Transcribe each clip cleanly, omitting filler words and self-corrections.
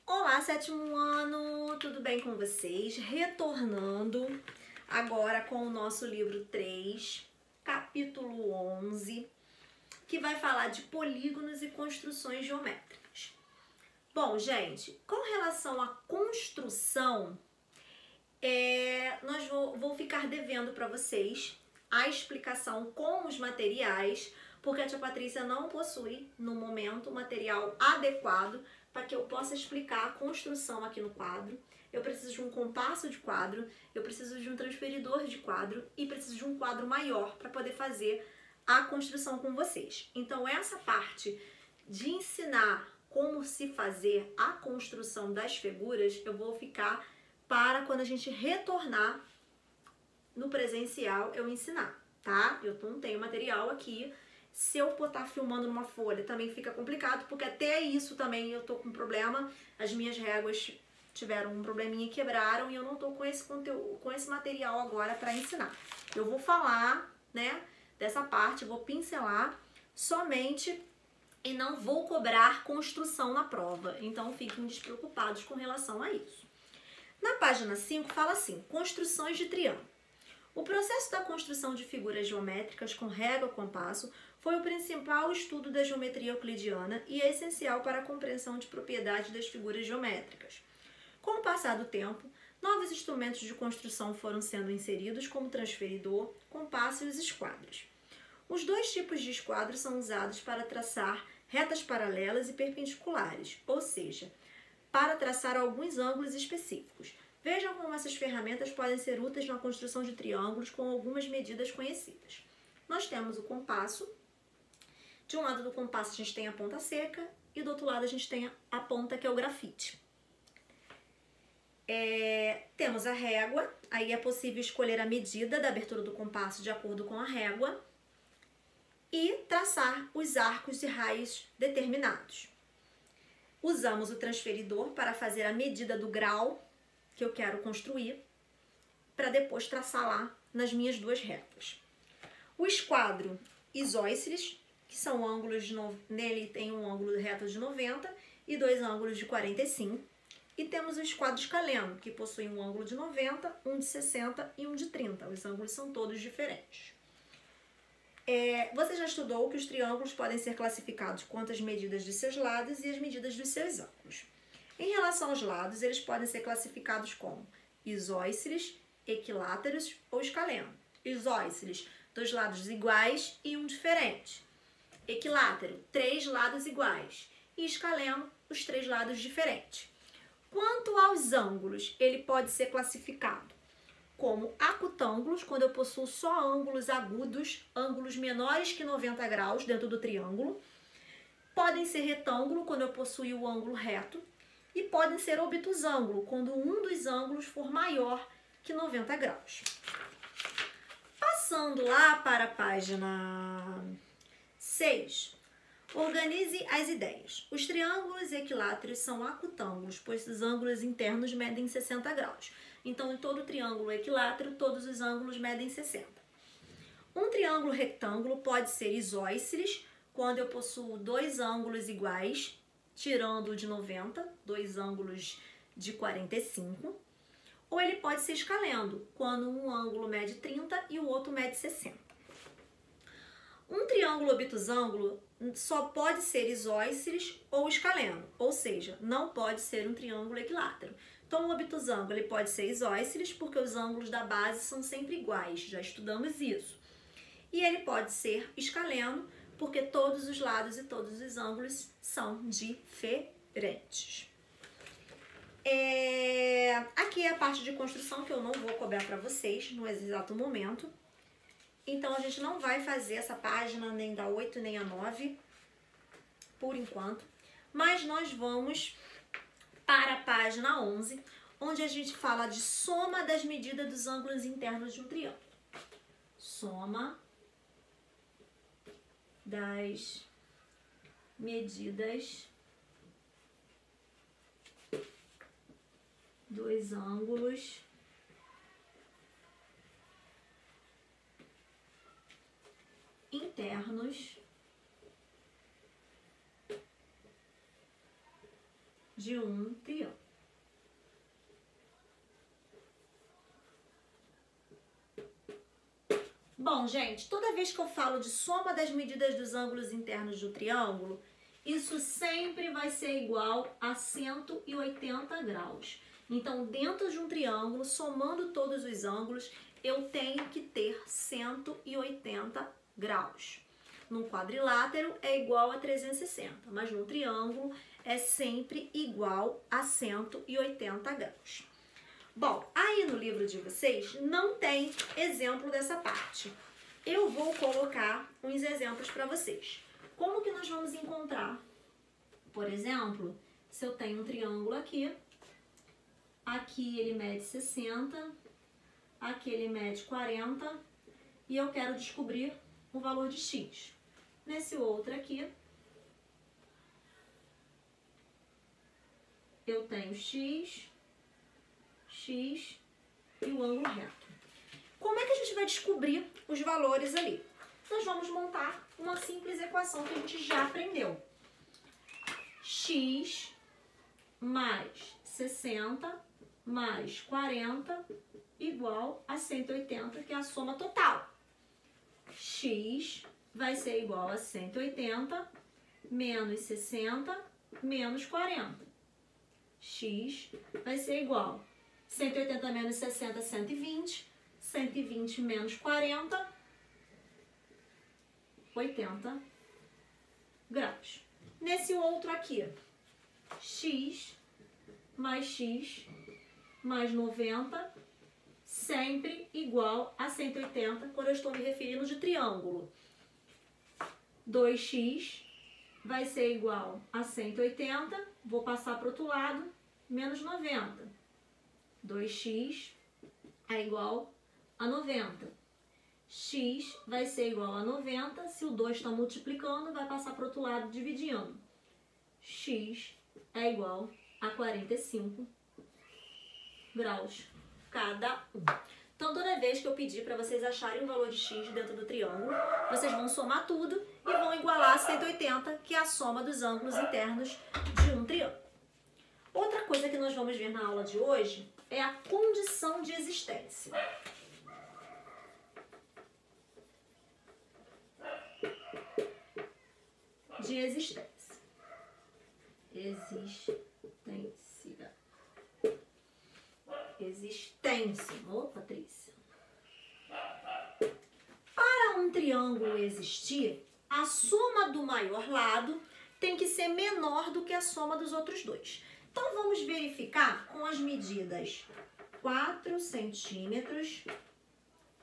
Olá, sétimo ano! Tudo bem com vocês? Retornando agora com o nosso livro 3, capítulo 11, que vai falar de polígonos e construções geométricas. Bom, gente, com relação à construção, vou ficar devendo para vocês a explicação com os materiais, porque a tia Patrícia não possui, no momento, o material adequado para que eu possa explicar a construção aqui no quadro. Eu preciso de um compasso de quadro, eu preciso de um transferidor de quadro e preciso de um quadro maior para poder fazer a construção com vocês. Então, essa parte de ensinar como se fazer a construção das figuras, eu vou ficar para quando a gente retornar no presencial eu ensinar, tá? Eu não tenho material aqui. Se eu botar filmando numa folha também fica complicado, porque até isso também eu tô com problema. As minhas réguas tiveram um probleminha e quebraram e eu não tô com esse conteúdo, com esse material agora para ensinar. Eu vou falar, né, dessa parte, vou pincelar somente e não vou cobrar construção na prova. Então fiquem despreocupados com relação a isso. Na página 5 fala assim: construções de triângulo. O processo da construção de figuras geométricas com régua e compasso foi o principal estudo da geometria euclidiana e é essencial para a compreensão de propriedades das figuras geométricas. Com o passar do tempo, novos instrumentos de construção foram sendo inseridos, como o transferidor, compasso e os esquadros. Os dois tipos de esquadros são usados para traçar retas paralelas e perpendiculares, ou seja, para traçar alguns ângulos específicos. Vejam como essas ferramentas podem ser úteis na construção de triângulos com algumas medidas conhecidas. Nós temos o compasso. De um lado do compasso a gente tem a ponta seca e do outro lado a gente tem a ponta que é o grafite. Temos a régua, aí é possível escolher a medida da abertura do compasso de acordo com a régua e traçar os arcos e raios determinados. Usamos o transferidor para fazer a medida do grau que eu quero construir, para depois traçar lá nas minhas duas retas. O esquadro isósceles, que são ângulos nele tem um ângulo reto de 90 e dois ângulos de 45. E temos o esquadro escaleno, que possui um ângulo de 90, um de 60 e um de 30. Os ângulos são todos diferentes. Você já estudou que os triângulos podem ser classificados quanto às medidas de seus lados e as medidas dos seus ângulos. Em relação aos lados, eles podem ser classificados como isósceles, equiláteros ou escaleno. Isósceles, dois lados iguais e um diferente. Equilátero, três lados iguais. E escaleno, os três lados diferentes. Quanto aos ângulos, ele pode ser classificado como acutângulos, quando eu possuo só ângulos agudos, ângulos menores que 90 graus dentro do triângulo. Podem ser retângulo, quando eu possuo o ângulo reto. E podem ser obtusângulo, quando um dos ângulos for maior que 90 graus. Passando lá para a página 6, organize as ideias. Os triângulos equiláteros são acutângulos, pois os ângulos internos medem 60 graus. Então, em todo triângulo equilátero, todos os ângulos medem 60. Um triângulo retângulo pode ser isósceles, quando eu possuo dois ângulos iguais, tirando o de 90, dois ângulos de 45. Ou ele pode ser escaleno, quando um ângulo mede 30 e o outro mede 60. Um triângulo obtusângulo só pode ser isósceles ou escaleno, ou seja, não pode ser um triângulo equilátero. Então, o obtusângulo ele pode ser isósceles porque os ângulos da base são sempre iguais, já estudamos isso. E ele pode ser escaleno porque todos os lados e todos os ângulos são diferentes. Aqui é a parte de construção que eu não vou cobrar para vocês no exato momento. Então, a gente não vai fazer essa página nem da 8 nem a 9, por enquanto. Mas nós vamos para a página 11, onde a gente fala de soma das medidas dos ângulos internos de um triângulo. Soma das medidas dos ângulos internos de um triângulo. Bom, gente, toda vez que eu falo de soma das medidas dos ângulos internos do triângulo, isso sempre vai ser igual a 180 graus. Então, dentro de um triângulo, somando todos os ângulos, eu tenho que ter 180 graus. Num quadrilátero é igual a 360, mas num triângulo é sempre igual a 180 graus. Bom, aí no livro de vocês não tem exemplo dessa parte. Eu vou colocar uns exemplos para vocês. Como que nós vamos encontrar? Por exemplo, se eu tenho um triângulo aqui, aqui ele mede 60, aqui ele mede 40 e eu quero descobrir o valor de x. Nesse outro aqui, eu tenho x e o ângulo reto. Como é que a gente vai descobrir os valores ali? Nós vamos montar uma simples equação que a gente já aprendeu. X mais 60 mais 40 igual a 180, que é a soma total. X vai ser igual a 180 menos 60 menos 40. X vai ser igual a 180 menos 60, 120. 120 menos 40, 80 graus. Nesse outro aqui, x mais 90, sempre igual a 180, quando eu estou me referindo de triângulo. 2x vai ser igual a 180, vou passar para o outro lado, menos 90. 2x é igual a 90. X vai ser igual a 90, se o 2 está multiplicando, vai passar para o outro lado dividindo. X é igual a 45 graus cada um. Então, toda vez que eu pedir para vocês acharem o valor de x dentro do triângulo, vocês vão somar tudo e vão igualar a 180, que é a soma dos ângulos internos de um triângulo. Outra coisa que nós vamos ver na aula de hoje é a condição de existência. De existência. Existência. Ô, Patrícia. Para um triângulo existir, a soma do maior lado tem que ser menor do que a soma dos outros dois. Então, vamos verificar com as medidas 4 centímetros,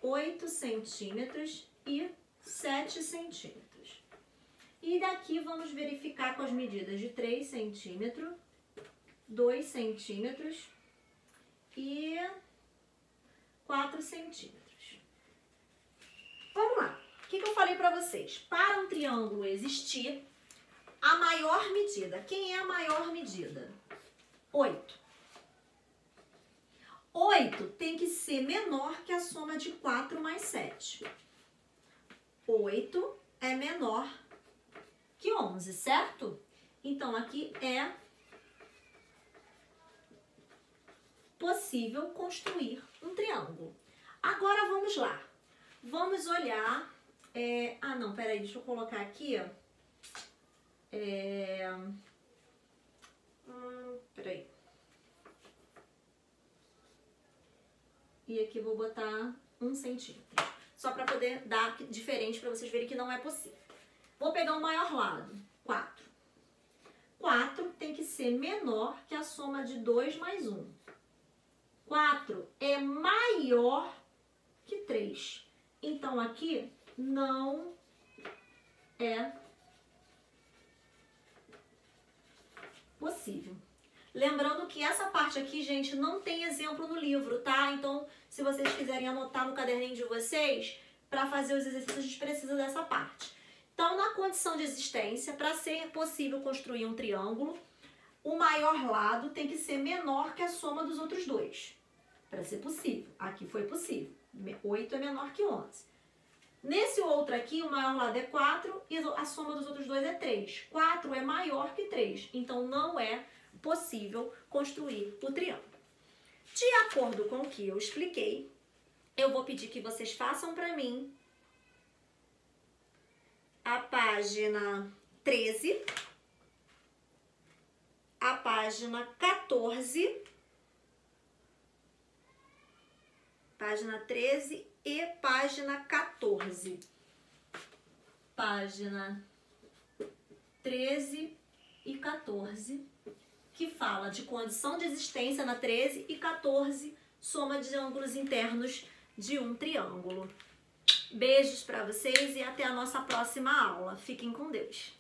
8 centímetros e 7 centímetros. E daqui vamos verificar com as medidas de 3 centímetros, 2 centímetros e 4 centímetros. Vamos lá. O que eu falei para vocês? Para um triângulo existir, a maior medida. Quem é a maior medida? 8. 8 tem que ser menor que a soma de 4 mais 7. 8 é menor que 11, certo? Então, aqui é possível construir um triângulo. Agora, vamos lá. Vamos olhar... não, peraí, deixa eu colocar aqui, ó. Peraí. E aqui vou botar 1 centímetro. Só para poder dar diferente, para vocês verem que não é possível. Vou pegar o maior lado, 4. 4 tem que ser menor que a soma de 2 mais 1. 4 é maior que 3. Então, aqui não é possível. Lembrando que essa parte aqui, gente, não tem exemplo no livro, tá? Então, se vocês quiserem anotar no caderninho de vocês, para fazer os exercícios, a gente precisa dessa parte. Então, na condição de existência, para ser possível construir um triângulo, o maior lado tem que ser menor que a soma dos outros dois. Para ser possível. Aqui foi possível. 8 é menor que 11. Nesse outro aqui, o maior lado é 4 e a soma dos outros dois é 3. 4 é maior que 3. Então, não é possível construir o triângulo. De acordo com o que eu expliquei, eu vou pedir que vocês façam para mim a página 13, a página 14, página 13 e página 14. Página 13 e 14, que fala de condição de existência na 13 e 14, soma de ângulos internos de um triângulo. Beijos para vocês e até a nossa próxima aula. Fiquem com Deus.